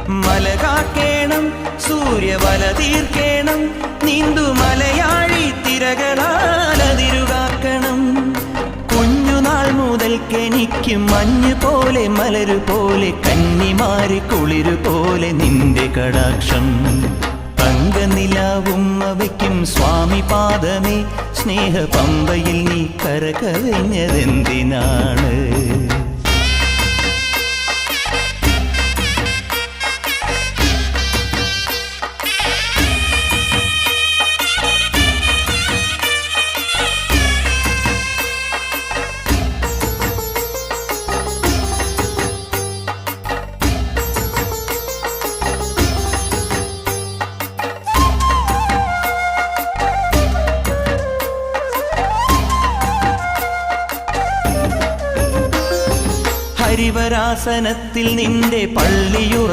മല കാക്കേണം സൂര്യവല തീർക്കേണം നീന്തു മലയാഴി തിരകളാലതിരുകാക്കണം. കുഞ്ഞുനാൾ മുതൽക്കെനിക്ക് മഞ്ഞ് പോലെ മലരു പോലെ കന്നിമാരി കുളിരു പോലെ നിന്റെ കടാക്ഷം. തങ്കനിലാവും അവയ്ക്കും സ്വാമി പാദമേ സ്നേഹ പമ്പയിൽ നീ കരകവിഞ്ഞതെന്തിനാണ്? ഹരിവരാസനത്തിൽ നിന്റെ പള്ളിയുറ